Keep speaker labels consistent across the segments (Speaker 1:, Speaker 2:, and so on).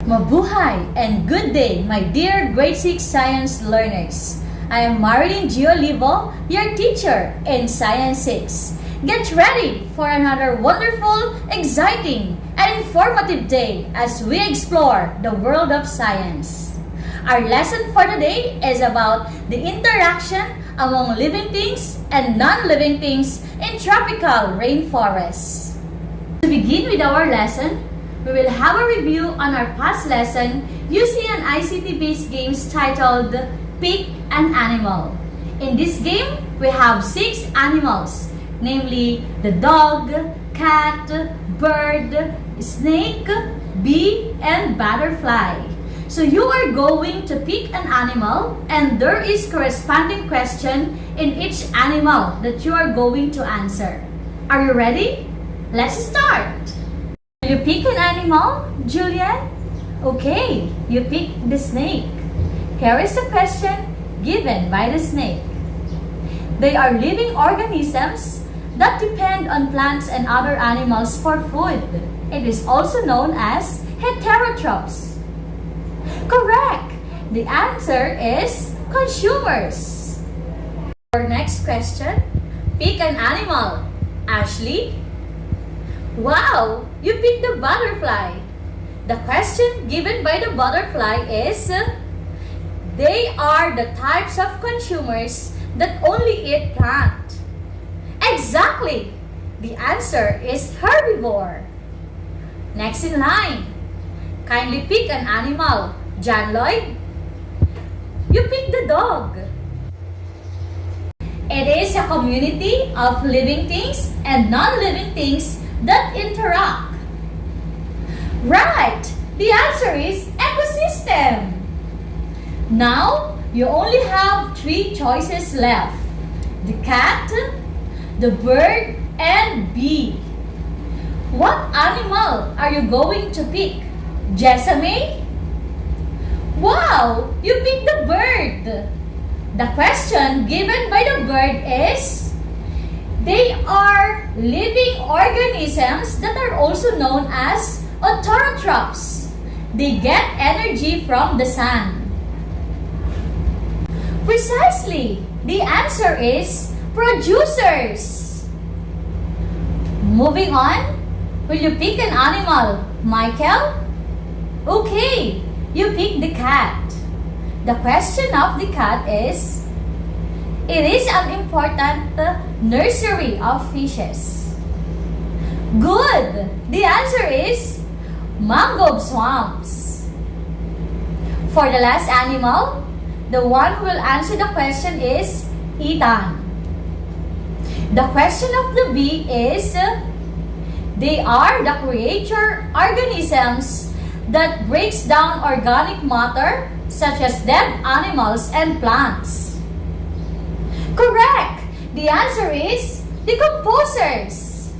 Speaker 1: Mabuhay and good day, my dear grade 6 science learners. I am Marilyn G. Olivo, your teacher in Science 6. Get ready for another wonderful, exciting, and informative day as we explore the world of science. Our lesson for today is about the interaction among living things and non-living things in tropical rainforests. To begin with our lesson, we will have a review on our past lesson using an ICT-based game titled Pick an Animal. In this game, we have 6 animals, namely the dog, cat, bird, snake, bee, and butterfly. So you are going to pick an animal and there is corresponding question in each animal that you are going to answer. Are you ready? Let's start! You pick an animal, Juliet? Okay, you pick the snake. Here is the question given by the snake. They are living organisms that depend on plants and other animals for food. It is also known as heterotrophs. Correct! The answer is consumers. Our next question, pick an animal. Ashley? Wow! You picked the butterfly. The question given by the butterfly is, they are the types of consumers that only eat plant. Exactly! The answer is herbivore. Next in line, kindly pick an animal. John Lloyd? You picked the dog. It is a community of living things and non-living things that interact. Right! The answer is ecosystem. Now, you only have 3 choices left. The cat, the bird, and bee. What animal are you going to pick? Jessamy? Wow! You picked the bird. The question given by the bird is, they are living organisms that are also known as autotrophs. They get energy from the sun. Precisely! The answer is producers. Moving on, will you pick an animal, Michael? Okay, you pick the cat. The question of the cat is, it is an important nursery of fishes. Good! The answer is mangrove swamps. For the last animal, the one who will answer the question is Ethan. The question of the bee is, they are the creature organisms that breaks down organic matter such as dead animals and plants. Correct! The answer is decomposers.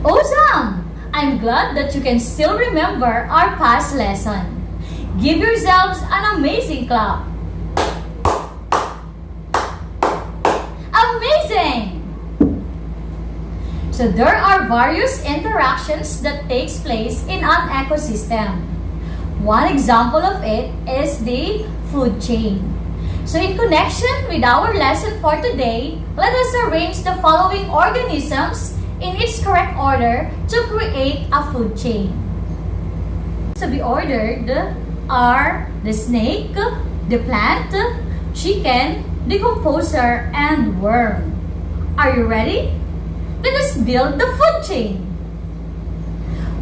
Speaker 1: Awesome! I'm glad that you can still remember our past lesson. Give yourselves an amazing clap. Amazing! So there are various interactions that takes place in an ecosystem. One example of it is the food chain. So in connection with our lesson for today, let us arrange the following organisms in its correct order to create a food chain. To be ordered are the snake, the plant, chicken, decomposer, and worm. Are you ready? Let us build the food chain.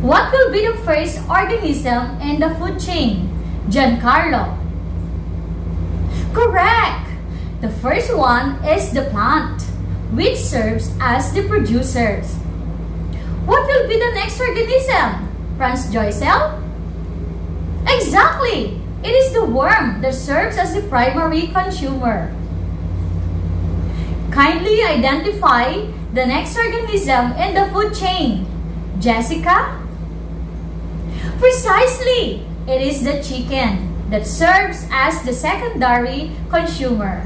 Speaker 1: What will be the first organism in the food chain? Giancarlo. Correct! The first one is the plant, which serves as the producers. What will be the next organism? Franz Joycel? Exactly! It is the worm that serves as the primary consumer. Kindly identify the next organism in the food chain. Jessica? Precisely! It is the chicken that serves as the secondary consumer.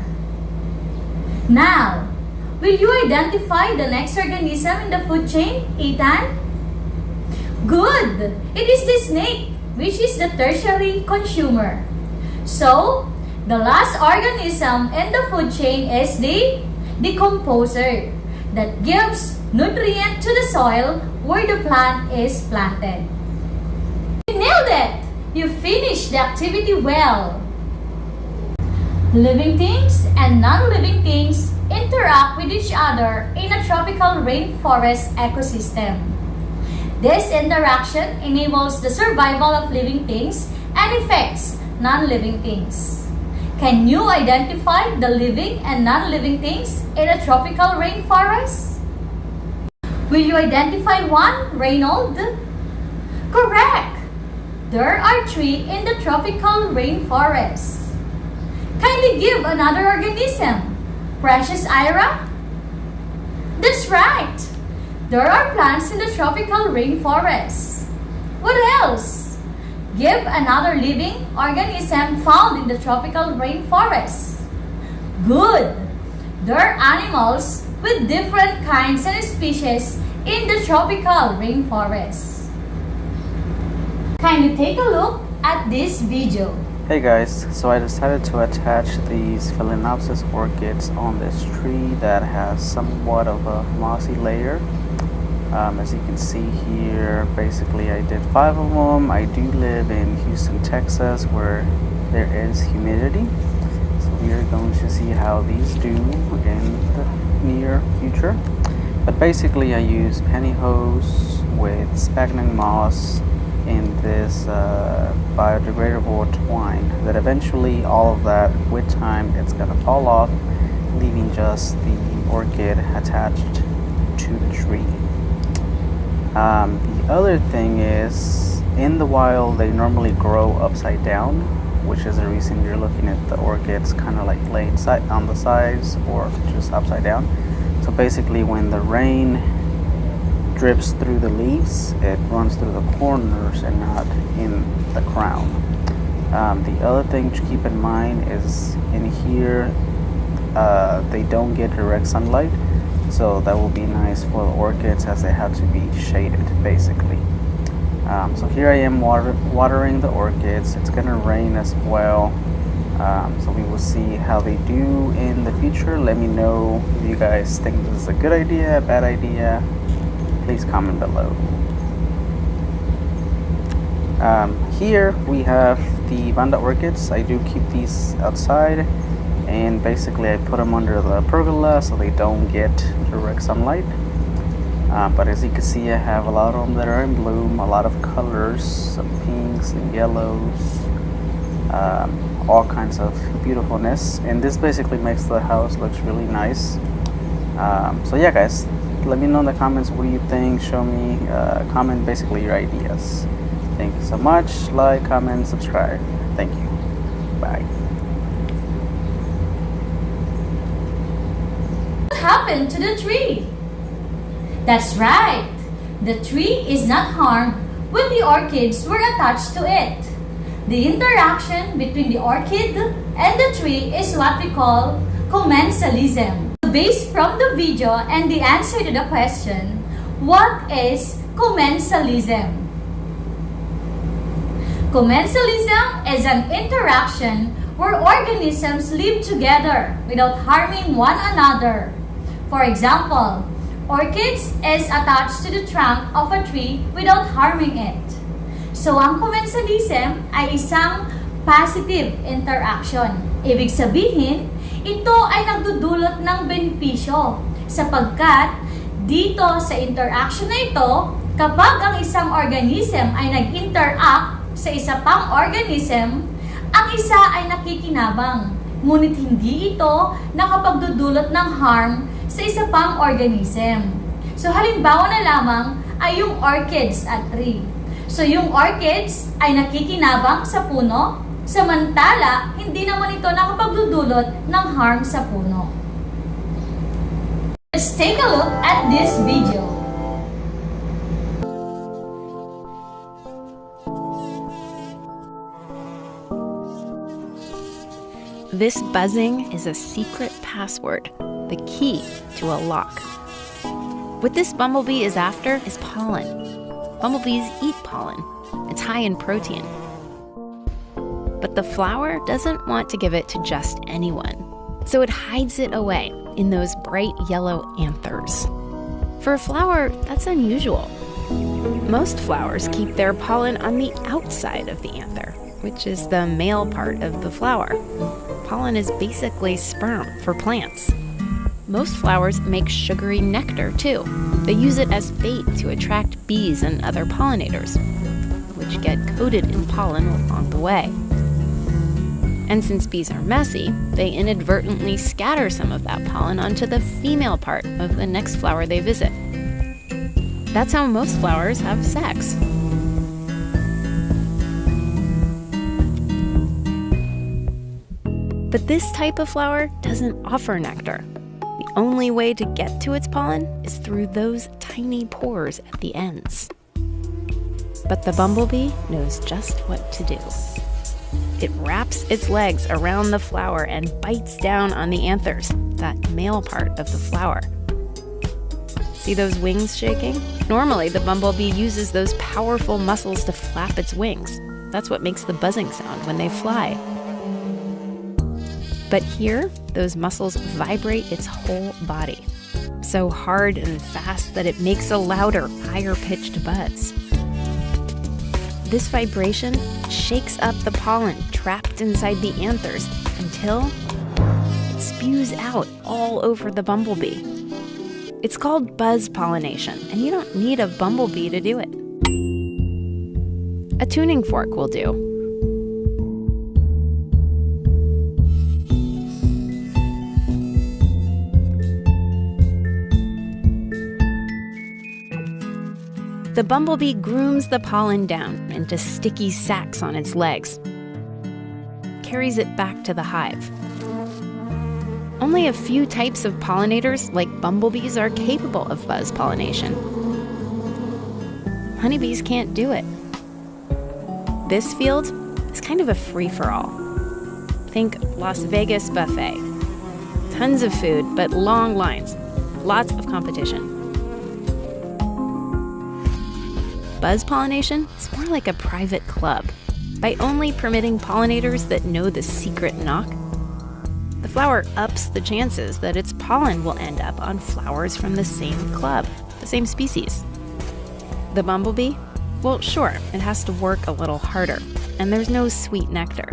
Speaker 1: Now, will you identify the next organism in the food chain, Ethan? Good! It is the snake, which is the tertiary consumer. So, the last organism in the food chain is the decomposer that gives nutrient to the soil where the plant is planted. You nailed it! You finished the activity well. Living things and non-living things interact with each other in a tropical rainforest ecosystem. This interaction enables the survival of living things and affects non-living things. Can you identify the living and non-living things in a tropical rainforest? Will you identify one, Reynold? Correct! There are 3 in the tropical rainforest. Kindly give another organism. Precious Ira? That's right! There are plants in the tropical rainforest. What else? Give another living organism found in the tropical rainforest. Good! There are animals with different kinds and species in the tropical rainforest. Kindly take a look at this video.
Speaker 2: Hey guys, so I decided to attach these Phalaenopsis orchids on this tree that has somewhat of a mossy layer. As you can see here, basically I did 5 of them. I do live in Houston, Texas, where there is humidity. So we are going to see how these do in the near future. But basically I use pantyhose with sphagnum moss in this biodegradable twine that eventually all of that with time it's gonna fall off, leaving just the orchid attached to the tree. The other thing is, in the wild they normally grow upside down, which is the reason you're looking at the orchids kind of like laid on the sides or just upside down. So basically when the rain drips through the leaves, it runs through the corners and not in the crown. The other thing to keep in mind is in here they don't get direct sunlight, so that will be nice for the orchids as they have to be shaded basically. So here I am watering the orchids. It's gonna rain as well, so we will see how they do in the future. Let me know if you guys think this is a good idea, a bad idea. Please comment below. Here we have the Vanda orchids. I do keep these outside, and basically I put them under the pergola so they don't get direct sunlight. But as you can see, I have a lot of them that are in bloom, a lot of colors, some pinks and yellows, all kinds of beautifulness, and this basically makes the house looks really nice. So yeah guys, let me know in the comments what do you think. Show me, comment basically your ideas. Thank you so much. Like, comment, subscribe. Thank you. Bye.
Speaker 1: What happened to the tree? That's right. The tree is not harmed when the orchids were attached to it. The interaction between the orchid and the tree is what we call commensalism. Based from the video and the answer to the question, what is commensalism? Commensalism is an interaction where organisms live together without harming one another. For example, orchids is attached to the trunk of a tree without harming it. So ang commensalism ay isang positive interaction. Ibig sabihin, ito ay nagdudulot ng benepisyo sapagkat dito sa interaction na ito, kapag ang isang organism ay nag-interact sa isa pang organism, ang isa ay nakikinabang. Ngunit hindi ito nakapagdudulot ng harm sa isa pang organism. So halimbawa na lamang ay yung orchids at tree. So yung orchids ay nakikinabang sa puno, samantala hindi naman ito nakapagdudulot ng harm sa puno. Let's take a look at this video.
Speaker 3: This buzzing is a secret password, the key to a lock. What this bumblebee is after is pollen. Bumblebees eat pollen. It's high in protein. But the flower doesn't want to give it to just anyone. So it hides it away in those bright yellow anthers. For a flower, that's unusual. Most flowers keep their pollen on the outside of the anther, which is the male part of the flower. Pollen is basically sperm for plants. Most flowers make sugary nectar too. They use it as bait to attract bees and other pollinators, which get coated in pollen along the way. And since bees are messy, they inadvertently scatter some of that pollen onto the female part of the next flower they visit. That's how most flowers have sex. But this type of flower doesn't offer nectar. The only way to get to its pollen is through those tiny pores at the ends. But the bumblebee knows just what to do. It wraps its legs around the flower and bites down on the anthers, that male part of the flower. See those wings shaking? Normally, the bumblebee uses those powerful muscles to flap its wings. That's what makes the buzzing sound when they fly. But here, those muscles vibrate its whole body, so hard and fast that it makes a louder, higher-pitched buzz. This vibration shakes up the pollen trapped inside the anthers until it spews out all over the bumblebee. It's called buzz pollination, and you don't need a bumblebee to do it. A tuning fork will do. The bumblebee grooms the pollen down into sticky sacs on its legs, carries it back to the hive. Only a few types of pollinators, like bumblebees, are capable of buzz pollination. Honeybees can't do it. This field is kind of a free-for-all. Think Las Vegas buffet. Tons of food, but long lines. Lots of competition. Buzz pollination is more like a private club. By only permitting pollinators that know the secret knock, the flower ups the chances that its pollen will end up on flowers from the same club, the same species. The bumblebee? Well, sure, it has to work a little harder, and there's no sweet nectar.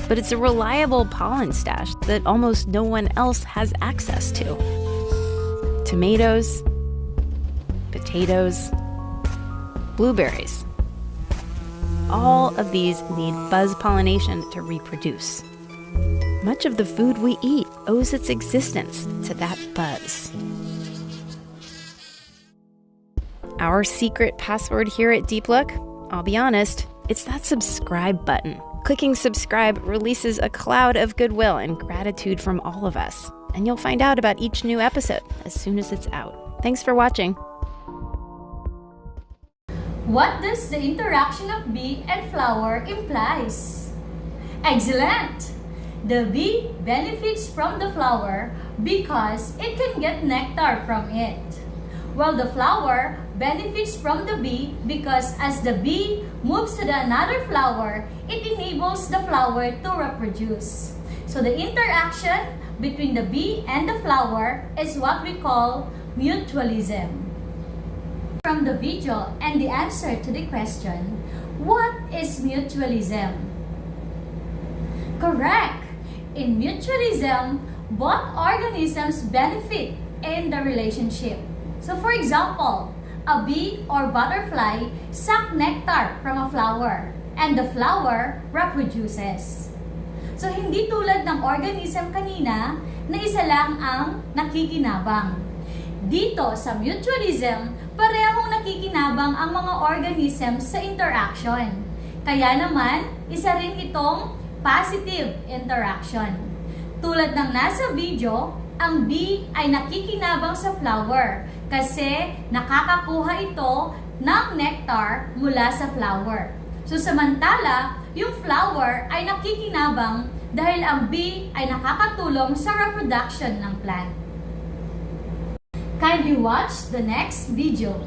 Speaker 3: But it's a reliable pollen stash that almost no one else has access to. Tomatoes, potatoes, blueberries. All of these need buzz pollination to reproduce. Much of the food we eat owes its existence to that buzz. Our secret password here at Deep Look, I'll be honest, it's that subscribe button. Clicking subscribe releases a cloud of goodwill and gratitude from all of us. And you'll find out about each new episode as soon as it's out. Thanks for watching.
Speaker 1: What does the interaction of bee and flower implies? Excellent! The bee benefits from the flower because it can get nectar from it, while the flower benefits from the bee because as the bee moves to the another flower, it enables the flower to reproduce. So the interaction between the bee and the flower is what we call mutualism. From the video and the answer to the question, what is mutualism? Correct! In mutualism, both organisms benefit in the relationship. So for example, a bee or butterfly suck nectar from a flower and the flower reproduces. So hindi tulad ng organism kanina na isa lang ang nakikinabang. Dito sa mutualism, parehong nakikinabang ang mga organisms sa interaction. Kaya naman, isa rin itong positive interaction. Tulad ng nasa video, ang bee ay nakikinabang sa flower kasi nakakakuha ito ng nectar mula sa flower. So samantala, yung flower ay nakikinabang dahil ang bee ay nakakatulong sa reproduction ng plant. Kindly watch the next video.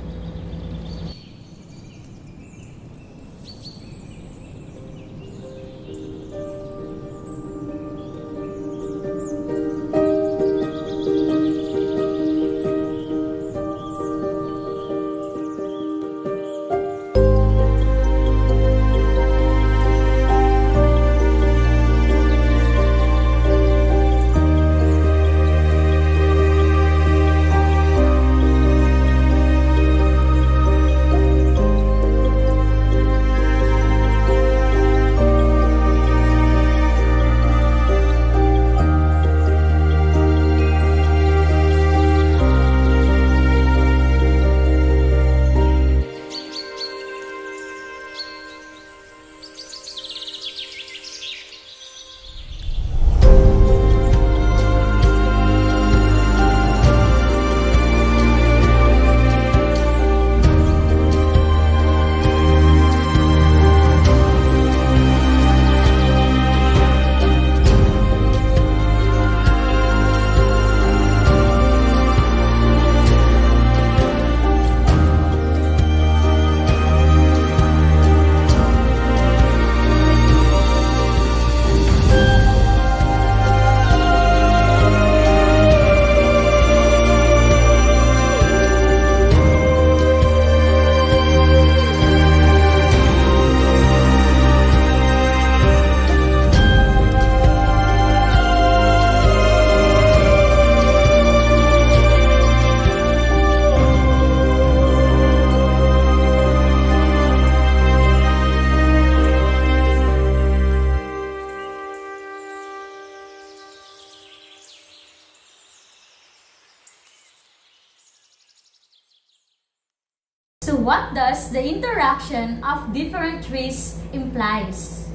Speaker 1: what does the interaction of different trees implies?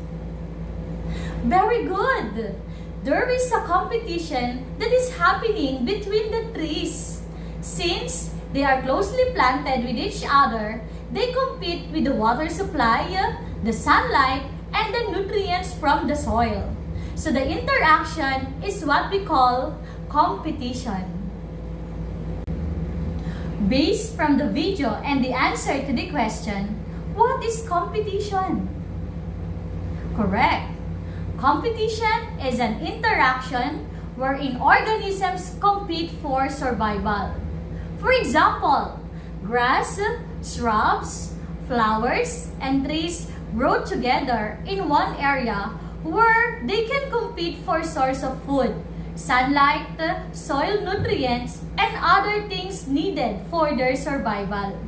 Speaker 1: Very good! There is a competition that is happening between the trees. Since they are closely planted with each other, they compete with the water supply, the sunlight, and the nutrients from the soil. So the interaction is what we call competition. Based from the video and the answer to the question, what is competition? Correct. Competition is an interaction wherein organisms compete for survival. For example, grass, shrubs, flowers, and trees grow together in one area where they can compete for source of food, sunlight, soil nutrients, and other things needed for their survival.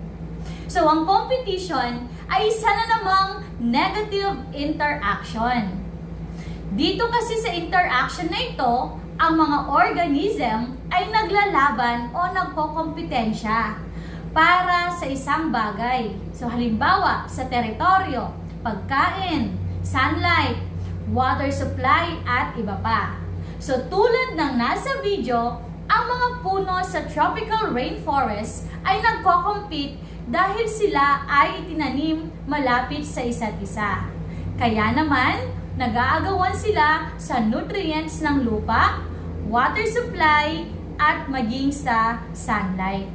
Speaker 1: So, ang competition ay isa na namang negative interaction. Dito kasi sa interaction na ito, ang mga organism ay naglalaban o nagkokompetensya para sa isang bagay. So halimbawa, sa teritoryo, pagkain, sunlight, water supply, at iba pa. So tulad ng nasa video, ang mga puno sa Tropical Rainforest ay nagko-compete dahil sila ay itinanim malapit sa isa't isa. Kaya naman, nag-aagawan sila sa nutrients ng lupa, water supply, at maging sa sunlight.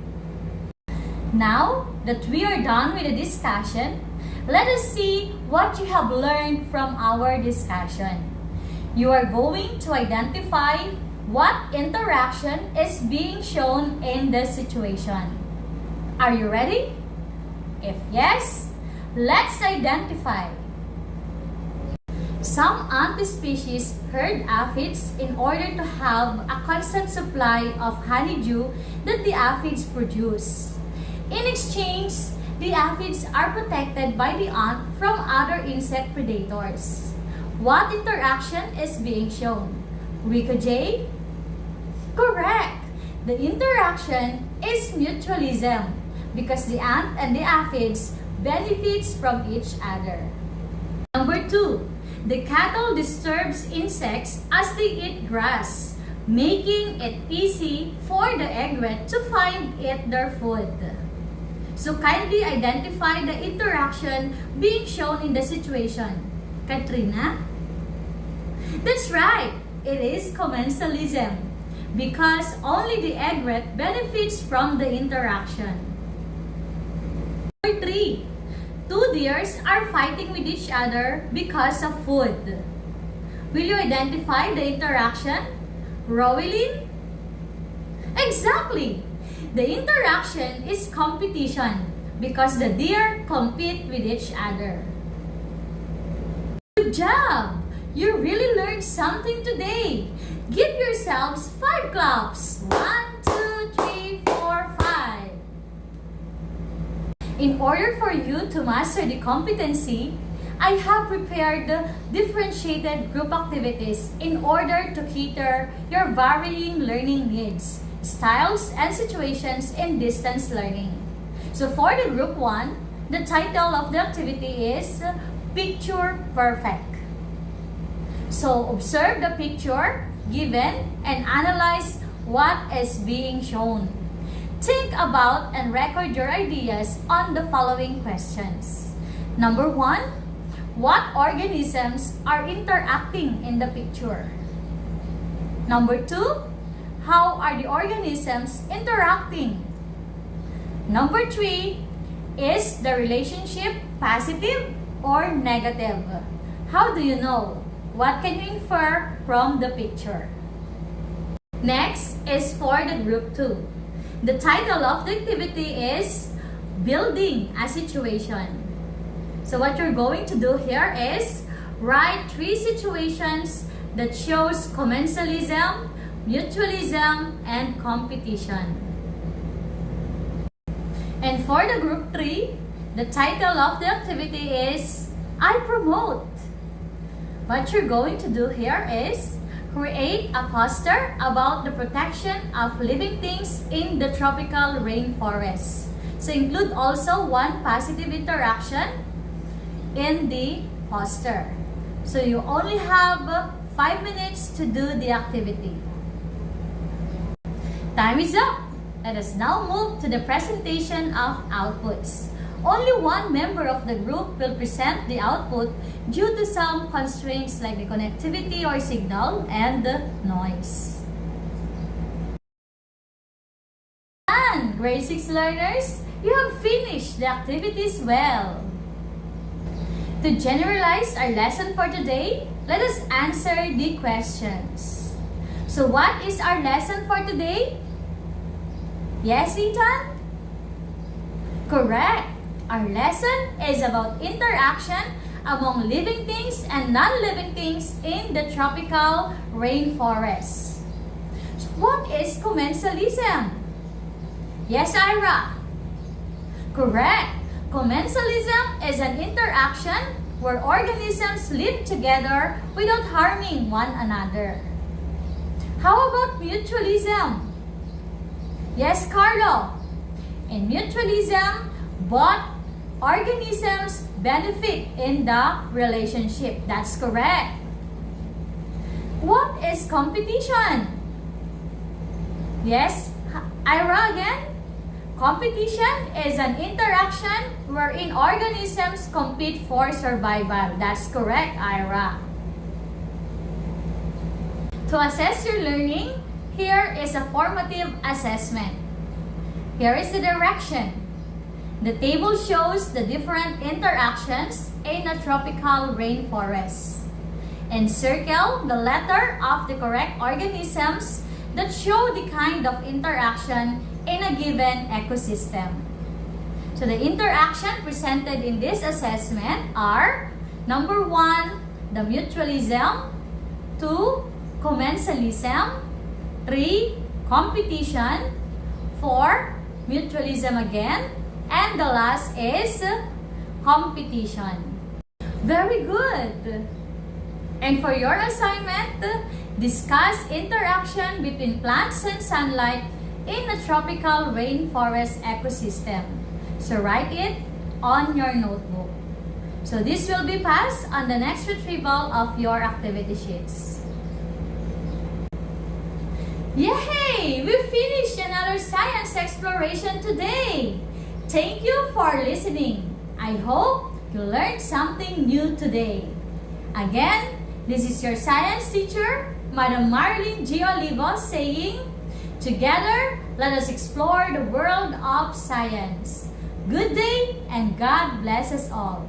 Speaker 1: Now that we are done with the discussion, let us see what you have learned from our discussion. You are going to identify what interaction is being shown in the situation. Are you ready? If yes, let's identify. Some ant species herd aphids in order to have a constant supply of honeydew that the aphids produce. In exchange, the aphids are protected by the ant from other insect predators. What interaction is being shown? Rico J? Correct! The interaction is mutualism because the ant and the aphids benefits from each other. Number 2. The cattle disturbs insects as they eat grass, making it easy for the egret to find it their food. So kindly identify the interaction being shown in the situation. Katrina? That's right, it is commensalism because only the egret benefits from the interaction. Number 3. Two deers are fighting with each other because of food. Will you identify the interaction? Rowelyn? Exactly! The interaction is competition because the deer compete with each other. Good job! You really learned something today. Give yourselves 5 claps. 1, 2, 3, 4, 5. In order for you to master the competency, I have prepared differentiated group activities in order to cater your varying learning needs, styles, and situations in distance learning. So for the group 1, the title of the activity is Picture Perfect. So observe the picture given and analyze what is being shown. Think about and record your ideas on the following questions. Number 1, what organisms are interacting in the picture? Number 2, how are the organisms interacting? Number 3, is the relationship positive or negative? How do you know? What can you infer from the picture? Next is for the group 2. The title of the activity is Building a Situation. So what you're going to do here is write 3 situations that shows commensalism, mutualism, and competition. And for the group 3, the title of the activity is I Promote. What you're going to do here is create a poster about the protection of living things in the tropical rainforest. So include also one positive interaction in the poster. So you only have 5 minutes to do the activity. Time is up. Let us now move to the presentation of outputs. Only one member of the group will present the output due to some constraints like the connectivity or signal and the noise. And grade 6 learners, you have finished the activities well. To generalize our lesson for today, let us answer the questions. So what is our lesson for today? Yes, Ethan? Correct. Our lesson is about interaction among living things and non-living things in the tropical rainforest. So what is commensalism? Yes, Ira. Correct. Commensalism is an interaction where organisms live together without harming one another. How about mutualism? Yes, Carlo. In mutualism, both organisms benefit in the relationship. That's correct. What is competition? Yes, Ira again? Competition is an interaction wherein organisms compete for survival. That's correct, Ira. To assess your learning, here is a formative assessment. Here is the direction. The table shows the different interactions in a tropical rainforest. Encircle the letter of the correct organisms that show the kind of interaction in a given ecosystem. So the interaction presented in this assessment are: number 1, the mutualism; 2, commensalism; 3, competition; 4, mutualism again; and the last is competition. Very good. And for your assignment, discuss interaction between plants and sunlight in a tropical rainforest ecosystem. So write it on your notebook. So this will be passed on the next retrieval of your activity sheets. Yay! We finished another science exploration today. Thank you for listening. I hope you learned something new today. Again, this is your science teacher, Madam Marilyn G. Olivo, saying, together, let us explore the world of science. Good day and God bless us all.